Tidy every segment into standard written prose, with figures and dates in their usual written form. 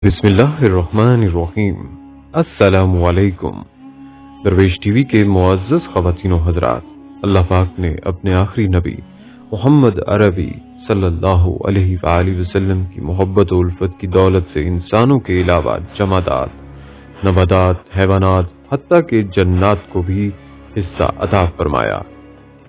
بسم اللہ الرحمن الرحیم۔ السلام علیکم۔ درویش ٹی وی کے معزز خواتین و حضرات، اللہ پاک نے اپنے آخری نبی محمد عربی صلی اللہ علیہ وآلہ وسلم کی محبت و الفت کی دولت سے انسانوں کے علاوہ جمادات، نباتات، حیوانات، حتیٰ کہ جنات کو بھی حصہ عطا فرمایا۔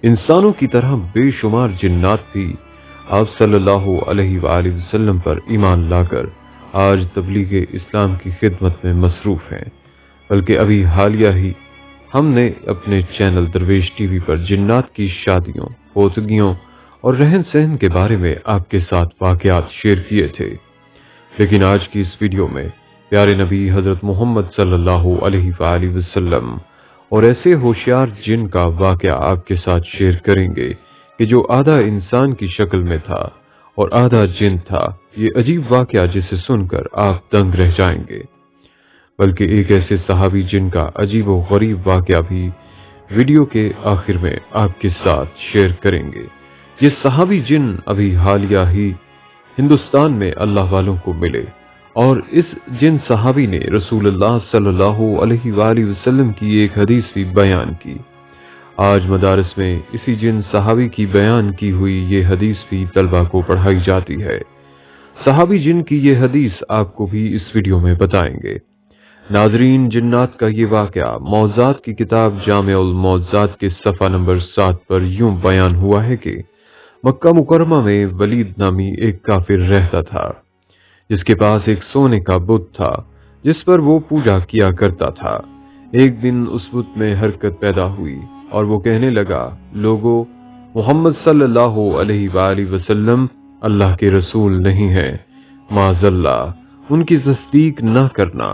انسانوں کی طرح بے شمار جنات بھی آپ صلی اللہ علیہ وآلہ وسلم پر ایمان لا کر آج تبلیغ اسلام کی خدمت میں مصروف ہیں، بلکہ ابھی حالیہ ہی ہم نے اپنے چینل درویش ٹی وی پر جنات کی شادیوں، پوتگیوں اور رہن سہن کے بارے میں آپ کے ساتھ واقعات شیئر کیے تھے، لیکن آج کی اس ویڈیو میں پیارے نبی حضرت محمد صلی اللہ علیہ وآلہ وسلم اور ایسے ہوشیار جن کا واقعہ آپ کے ساتھ شیئر کریں گے کہ جو آدھا انسان کی شکل میں تھا اور آدھا جن تھا۔ یہ عجیب واقعہ جسے سن کر آپ دنگ رہ جائیں گے، بلکہ ایک ایسے صحابی جن کا عجیب و غریب واقعہ بھی ویڈیو کے آخر میں آپ کے ساتھ شیئر کریں گے۔ یہ صحابی جن ابھی حالیہ ہی ہندوستان میں اللہ والوں کو ملے، اور اس جن صحابی نے رسول اللہ صلی اللہ علیہ وآلہ وسلم کی ایک حدیث بھی بیان کی۔ آج مدارس میں اسی جن صحابی کی بیان کی ہوئی یہ حدیث بھی طلبہ کو پڑھائی جاتی ہے۔ صحابی جن کی یہ حدیث آپ کو بھی اس ویڈیو میں بتائیں گے۔ ناظرین، جنات کا یہ واقعہ موضوعات کی کتاب جامع الموضوعات کے صفحہ نمبر 7 پر یوں بیان ہوا ہے کہ مکہ مکرمہ میں ولید نامی ایک کافر رہتا تھا، جس کے پاس ایک سونے کا بت تھا جس پر وہ پوجا کیا کرتا تھا۔ ایک دن اس بت میں حرکت پیدا ہوئی اور وہ کہنے لگا، لوگو، محمد صلی اللہ علیہ وآلہ وسلم اللہ کے رسول نہیں ہیں، معاذ اللہ، ان کی تصدیق نہ کرنا۔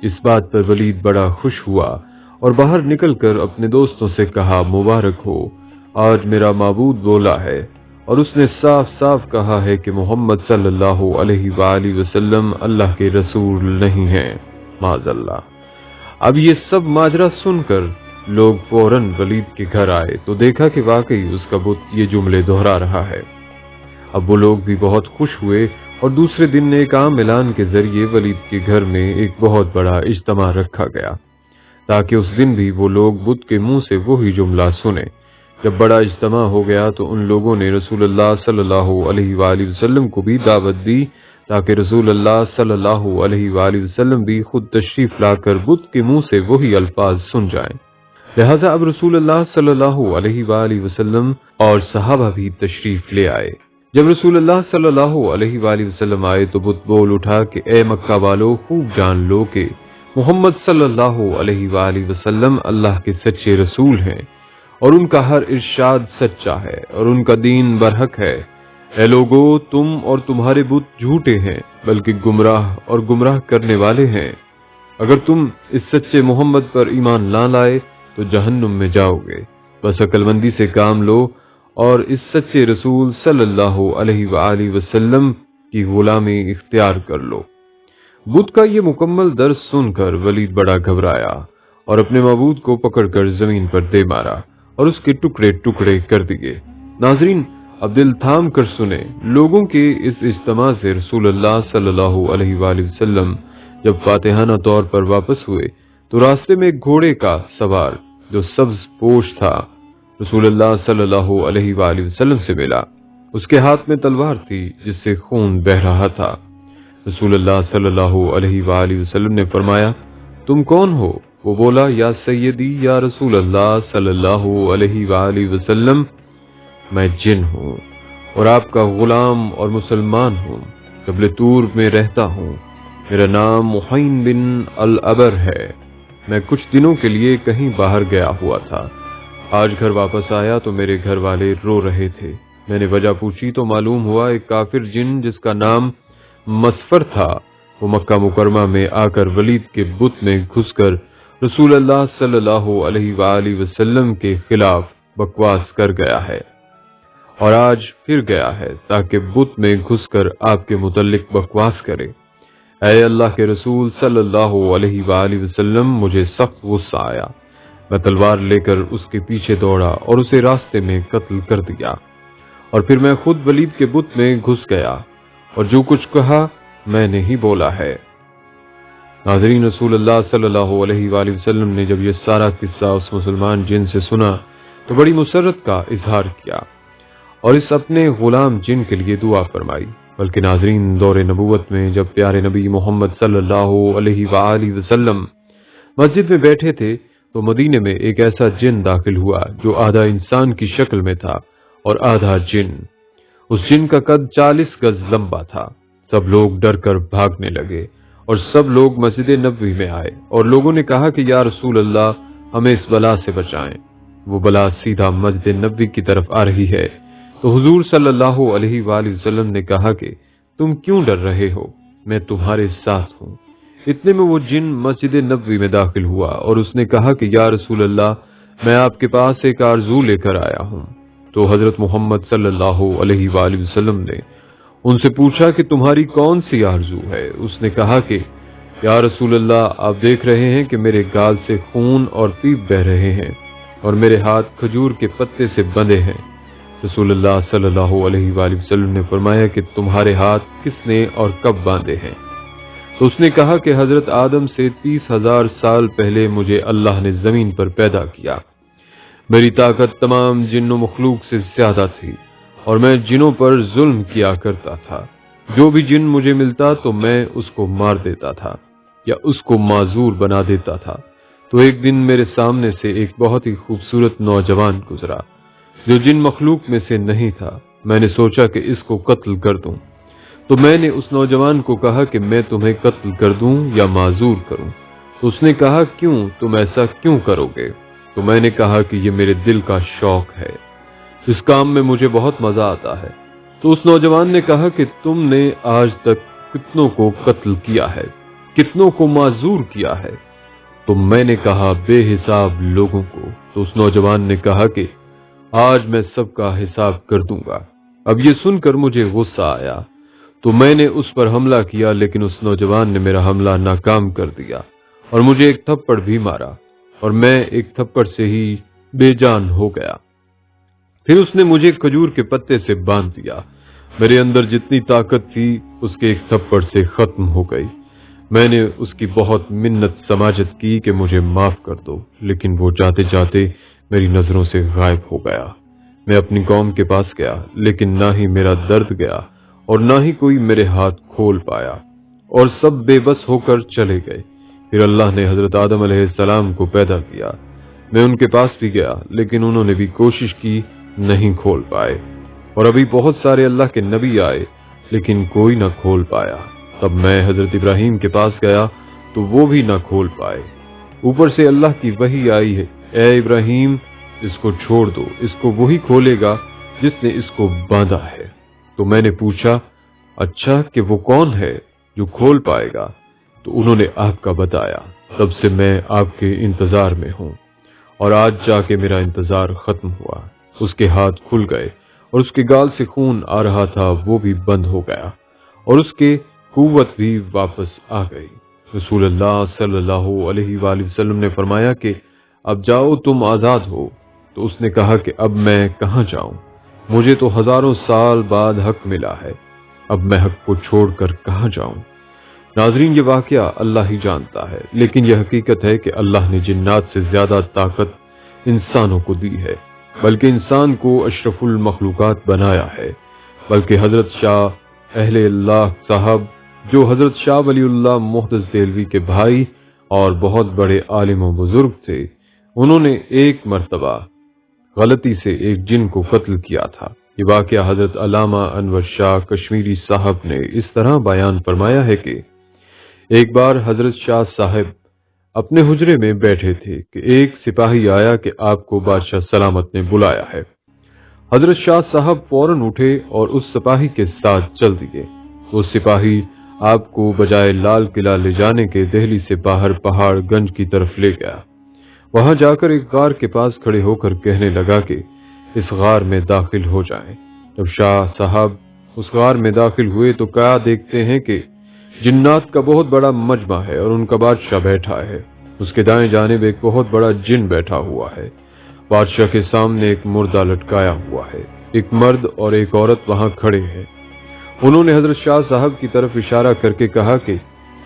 اس بات پر ولید بڑا خوش ہوا اور باہر نکل کر اپنے دوستوں سے کہا، مبارک ہو، آج میرا معبود بولا ہے اور اس نے صاف صاف کہا ہے کہ محمد صلی اللہ علیہ وآلہ وسلم اللہ کے رسول نہیں ہیں، معاذ اللہ۔ اب یہ سب ماجرا سن کر لوگ فوراً ولید کے گھر آئے تو دیکھا کہ واقعی اس کا بت یہ جملے دہرا رہا ہے۔ اب وہ لوگ بھی بہت خوش ہوئے اور دوسرے دن ایک عام اعلان کے ذریعے ولید کے گھر میں ایک بہت بڑا اجتماع رکھا گیا تاکہ اس دن بھی وہ لوگ بت کے منہ سے وہی جملہ سنیں۔ جب بڑا اجتماع ہو گیا تو ان لوگوں نے رسول اللہ صلی اللہ علیہ وآلہ وسلم کو بھی دعوت دی تاکہ رسول اللہ صلی اللہ علیہ وآلہ وسلم بھی خود تشریف لا کر بت کے منہ سے وہی الفاظ سن جائیں۔ لہذا اب رسول اللہ صلی اللہ علیہ وآلہ وسلم اور صحابہ بھی تشریف لے آئے۔ جب رسول اللہ صلی اللہ علیہ وآلہ وسلم آئے تو بت بول اٹھا کہ اے مکہ والو، خوب جان لو کہ محمد صلی اللہ علیہ وآلہ وسلم اللہ کے سچے رسول ہیں اور ان کا ہر ارشاد سچا ہے اور ان کا دین برحق ہے۔ اے لوگو، تم اور تمہارے بت جھوٹے ہیں، بلکہ گمراہ اور گمراہ کرنے والے ہیں۔ اگر تم اس سچے محمد پر ایمان نہ لائے تو جہنم میں جاؤ گے۔ بس عقل مندی سے کام لو اور اس سچے رسول صلی اللہ علیہ وآلہ وسلم کی غلامی اختیار کر لو۔ بت کا یہ مکمل درس سن کر ولید بڑا گھبرایا اور اپنے معبود کو پکڑ کر زمین پر دے مارا اور اس کے ٹکڑے ٹکڑے کر دیے۔ ناظرین، اب دل تھام کر سنیں، لوگوں کے اس اجتماع سے رسول اللہ صلی اللہ علیہ وآلہ وسلم جب فاتحانہ طور پر واپس ہوئے تو راستے میں ایک گھوڑے کا سوار جو سبز پوش تھا رسول اللہ صلی اللہ علیہ وآلہ وسلم سے ملا۔ اس کے ہاتھ میں تلوار تھی جس سے خون بہہ رہا تھا۔ رسول اللہ صلی اللہ علیہ وآلہ وسلم نے فرمایا، تم کون ہو؟ وہ بولا، یا سیدی یا رسول اللہ صلی اللہ علیہ وآلہ وسلم، میں جن ہوں اور آپ کا غلام اور مسلمان ہوں، جبل طور میں رہتا ہوں، میرا نام محین بن العبر ہے۔ میں کچھ دنوں کے لیے کہیں باہر گیا ہوا تھا، آج گھر واپس آیا تو میرے گھر والے رو رہے تھے۔ میں نے وجہ پوچھی تو معلوم ہوا ایک کافر جن جس کا نام مسفر تھا وہ مکہ مکرمہ میں آ کر ولید کے بت میں گھس کر رسول اللہ صلی اللہ علیہ وآلہ وسلم کے خلاف بکواس کر گیا ہے اور آج پھر گیا ہے تاکہ بت میں گھس کر آپ کے متعلق بکواس کرے۔ اے اللہ کے رسول صلی اللہ علیہ وآلہ وسلم، مجھے سخت غصہ آیا، میں تلوار لے کر اس کے پیچھے دوڑا اور اسے راستے میں قتل کر دیا، اور پھر میں خود ولید کے بت میں گھس گیا اور جو کچھ کہا میں نے ہی بولا ہے۔ ناظرین، رسول اللہ صلی اللہ علیہ وآلہ وسلم نے جب یہ سارا قصہ اس مسلمان جن سے سنا تو بڑی مسرت کا اظہار کیا اور اس اپنے غلام جن کے لیے دعا فرمائی۔ بلکہ ناظرین، دور نبوت میں جب پیارے نبی محمد صلی اللہ علیہ وآلہ وسلم مسجد میں بیٹھے تھے تو مدینے میں ایک ایسا جن داخل ہوا جو آدھا انسان کی شکل میں تھا اور آدھا جن۔ اس جن کا قد 40 گز لمبا تھا۔ سب لوگ ڈر کر بھاگنے لگے اور سب لوگ مسجد نبوی میں آئے اور لوگوں نے کہا کہ یا رسول اللہ، ہمیں اس بلا سے بچائیں۔ وہ بلا سیدھا مسجد نبوی کی طرف آ رہی ہے۔ تو حضور صلی اللہ علیہ وآلہ وسلم نے کہا کہ تم کیوں ڈر رہے ہو، میں تمہارے ساتھ ہوں۔ اتنے میں وہ جن مسجد نبوی میں داخل ہوا اور اس نے کہا کہ یا رسول اللہ، میں آپ کے پاس ایک آرزو لے کر آیا ہوں۔ تو حضرت محمد صلی اللہ علیہ وآلہ وسلم نے ان سے پوچھا کہ تمہاری کون سی آرزو ہے؟ اس نے کہا کہ یا رسول اللہ، آپ دیکھ رہے ہیں کہ میرے گال سے خون اور پیپ بہ رہے ہیں اور میرے ہاتھ کھجور کے پتے سے بندھے ہیں۔ رسول اللہ صلی اللہ علیہ وآلہ وسلم نے فرمایا کہ تمہارے ہاتھ کس نے اور کب باندھے ہیں؟ تو اس نے کہا کہ حضرت آدم سے 30,000 سال پہلے مجھے اللہ نے زمین پر پیدا کیا۔ میری طاقت تمام جن و مخلوق سے زیادہ تھی اور میں جنوں پر ظلم کیا کرتا تھا۔ جو بھی جن مجھے ملتا تو میں اس کو مار دیتا تھا یا اس کو معذور بنا دیتا تھا۔ تو ایک دن میرے سامنے سے ایک بہت ہی خوبصورت نوجوان گزرا جو جن مخلوق میں سے نہیں تھا۔ میں نے سوچا کہ اس کو قتل کر دوں، تو میں نے اس نوجوان کو کہا کہ میں تمہیں قتل کر دوں یا معذور کروں؟ تو اس نے کہا کیوں، تم ایسا کیوں کرو گے؟ تو میں نے کہا کہ یہ میرے دل کا شوق ہے، اس کام میں مجھے بہت مزہ آتا ہے۔ تو اس نوجوان نے کہا کہ تم نے آج تک کتنوں کو قتل کیا ہے، کتنوں کو معذور کیا ہے؟ تو میں نے کہا بے حساب لوگوں کو۔ تو اس نوجوان نے کہا کہ آج میں سب کا حساب کر دوں گا۔ اب یہ سن کر مجھے غصہ آیا تو میں نے اس پر حملہ کیا، لیکن اس نوجوان نے میرا حملہ ناکام کر دیا اور مجھے ایک تھپڑ بھی مارا اور میں ایک تھپڑ سے ہی بے جان ہو گیا۔ پھر اس نے مجھے کھجور کے پتے سے باندھ دیا۔ میرے اندر جتنی طاقت تھی اس کے ایک تھپڑ سے ختم ہو گئی۔ میں نے اس کی بہت منت سماجت کی کہ مجھے معاف کر دو، لیکن وہ جاتے جاتے میری نظروں سے غائب ہو گیا۔ میں اپنی قوم کے پاس گیا، لیکن نہ ہی میرا درد گیا اور نہ ہی کوئی میرے ہاتھ کھول پایا اور سب بے بس ہو کر چلے گئے۔ پھر اللہ نے حضرت آدم علیہ السلام کو پیدا کیا۔ میں ان کے پاس بھی گیا، لیکن انہوں نے بھی کوشش کی، نہیں کھول پائے۔ اور ابھی بہت سارے اللہ کے نبی آئے، لیکن کوئی نہ کھول پایا۔ تب میں حضرت ابراہیم کے پاس گیا تو وہ بھی نہ کھول پائے۔ اوپر سے اللہ کی وحی آئی ہے، اے ابراہیم، اس کو چھوڑ دو، اس کو وہی کھولے گا جس نے اس کو باندھا ہے۔ تو میں نے پوچھا اچھا کہ وہ کون ہے جو کھول پائے گا؟ تو انہوں نے آپ کا بتایا۔ تب سے میں آپ کے انتظار میں ہوں اور آج جا کے میرا انتظار ختم ہوا۔ اس کے ہاتھ کھل گئے اور اس کے گال سے خون آ رہا تھا وہ بھی بند ہو گیا اور اس کے قوت بھی واپس آ گئی۔ رسول اللہ صلی اللہ علیہ وآلہ وسلم نے فرمایا کہ اب جاؤ، تم آزاد ہو۔ تو اس نے کہا کہ اب میں کہاں جاؤں؟ مجھے تو ہزاروں سال بعد حق ملا ہے، اب میں حق کو چھوڑ کر کہاں جاؤں؟ ناظرین، یہ واقعہ اللہ ہی جانتا ہے، لیکن یہ حقیقت ہے کہ اللہ نے جنات سے زیادہ طاقت انسانوں کو دی ہے، بلکہ انسان کو اشرف المخلوقات بنایا ہے۔ بلکہ حضرت شاہ اہل اللہ صاحب، جو حضرت شاہ ولی اللہ محدث دہلوی کے بھائی اور بہت بڑے عالم و بزرگ تھے، انہوں نے ایک مرتبہ غلطی سے ایک جن کو قتل کیا تھا۔ یہ واقعہ حضرت علامہ انور شاہ کشمیری صاحب نے اس طرح بیان فرمایا ہے کہ ایک بار حضرت شاہ صاحب اپنے حجرے میں بیٹھے تھے کہ ایک سپاہی آیا کہ آپ کو بادشاہ سلامت نے بلایا ہے۔ حضرت شاہ صاحب فوراً اٹھے اور اس سپاہی کے ساتھ چل دیے۔ وہ سپاہی آپ کو بجائے لال قلعہ لے جانے کے دہلی سے باہر پہاڑ گنج کی طرف لے گیا۔ وہاں جا کر ایک غار کے پاس کھڑے ہو کر کہنے لگا کہ اس غار میں داخل ہو جائیں۔ جب شاہ صاحب اس غار میں داخل ہوئے تو کیا دیکھتے ہیں کہ جنات کا بہت بڑا مجمع ہے اور ان کا بادشاہ بیٹھا ہے۔ اس کے دائیں جانب ایک بہت بڑا جن بیٹھا ہوا ہے۔ بادشاہ کے سامنے ایک مردہ لٹکایا ہوا ہے۔ ایک مرد اور ایک عورت وہاں کھڑے ہیں۔ انہوں نے حضرت شاہ صاحب کی طرف اشارہ کر کے کہا کہ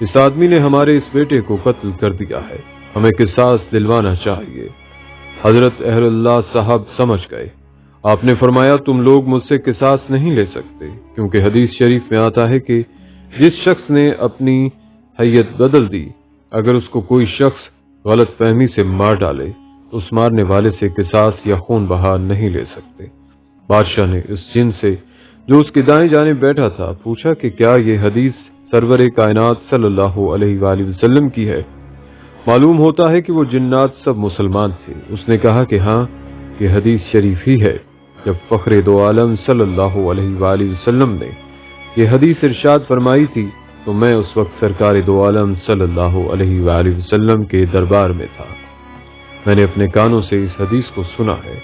اس آدمی نے ہمارے اس بیٹے کو قتل کر دیا ہے، ہمیں قصاص دلوانا چاہیے۔ حضرت اہل اللہ صاحب سمجھ گئے۔ آپ نے فرمایا تم لوگ مجھ سے قصاص نہیں لے سکتے، کیونکہ حدیث شریف میں آتا ہے کہ جس شخص نے اپنی حیت بدل دی، اگر اس کو کوئی شخص غلط فہمی سے مار ڈالے تو اس مارنے والے سے قصاص یا خون بہا نہیں لے سکتے۔ بادشاہ نے اس جن سے جو اس کے دائیں جانب بیٹھا تھا پوچھا کہ کیا یہ حدیث سرور کائنات صلی اللہ علیہ وآلہ وسلم کی ہے؟ معلوم ہوتا ہے کہ وہ جنات سب مسلمان تھے۔ اس نے کہا کہ ہاں، یہ حدیث شریف ہی ہے۔ جب فخر دو عالم صلی اللہ علیہ وآلہ وسلم نے یہ حدیث ارشاد فرمائی تھی تو میں اس وقت سرکار دو عالم صلی اللہ علیہ وآلہ وسلم کے دربار میں تھا۔ میں نے اپنے کانوں سے اس حدیث کو سنا ہے۔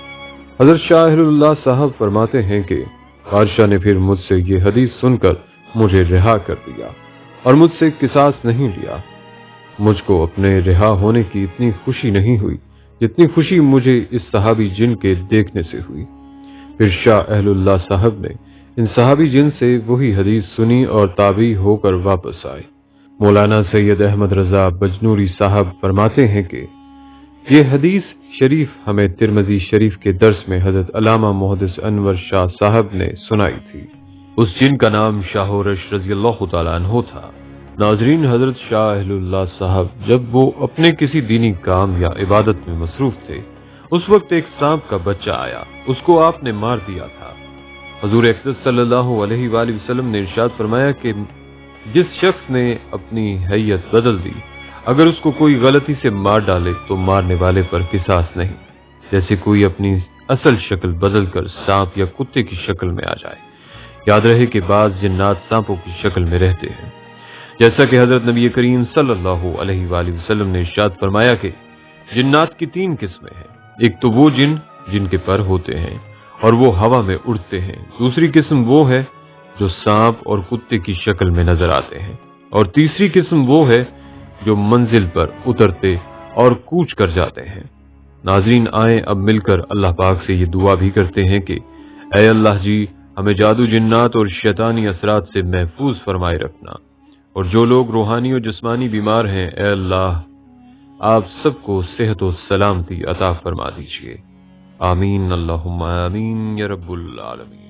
حضرت شاہ اہل اللہ صاحب فرماتے ہیں کہ بادشاہ نے پھر مجھ سے یہ حدیث سن کر مجھے رہا کر دیا اور مجھ سے قصاص نہیں لیا۔ مجھ کو اپنے رہا ہونے کی اتنی خوشی نہیں ہوئی جتنی خوشی مجھے اس صحابی جن کے دیکھنے سے ہوئی۔ پھر شاہ اہل اللہ صاحب نے ان صحابی جن سے وہی حدیث سنی اور تابعی ہو کر واپس آئے۔ مولانا سید احمد رضا بجنوری صاحب فرماتے ہیں کہ یہ حدیث شریف ہمیں ترمذی شریف کے درس میں حضرت علامہ محدث انور شاہ صاحب نے سنائی تھی۔ اس جن کا نام شاہ رش رضی اللہ تعالیٰ عنہ تھا۔ ناظرین، حضرت شاہ اہل اللہ صاحب جب وہ اپنے کسی دینی کام یا عبادت میں مصروف تھے، اس وقت ایک سانپ کا بچہ آیا، اس کو آپ نے مار دیا تھا۔ حضور اقدس صلی اللہ علیہ وآلہ وسلم نے ارشاد فرمایا کہ جس شخص نے اپنی حیت بدل دی، اگر اس کو کوئی غلطی سے مار ڈالے تو مارنے والے پر قصاص نہیں، جیسے کوئی اپنی اصل شکل بدل کر سانپ یا کتے کی شکل میں آ جائے۔ یاد رہے کہ بعض جنات سانپوں کی شکل میں رہتے ہیں، جیسا کہ حضرت نبی کریم صلی اللہ علیہ وآلہ وسلم نے ارشاد فرمایا کہ جنات کی 3 قسمیں ہیں۔ ایک تو وہ جن کے پر ہوتے ہیں اور وہ ہوا میں اڑتے ہیں، دوسری قسم وہ ہے جو سانپ اور کتے کی شکل میں نظر آتے ہیں، اور تیسری قسم وہ ہے جو منزل پر اترتے اور کوچ کر جاتے ہیں۔ ناظرین، آئیں اب مل کر اللہ پاک سے یہ دعا بھی کرتے ہیں کہ اے اللہ جی، ہمیں جادو جنات اور شیطانی اثرات سے محفوظ فرمائے رکھنا، اور جو لوگ روحانی اور جسمانی بیمار ہیں، اے اللہ آپ سب کو صحت و سلامتی عطا فرما دیجیے۔ آمین، اللہم آمین یا رب العالمین۔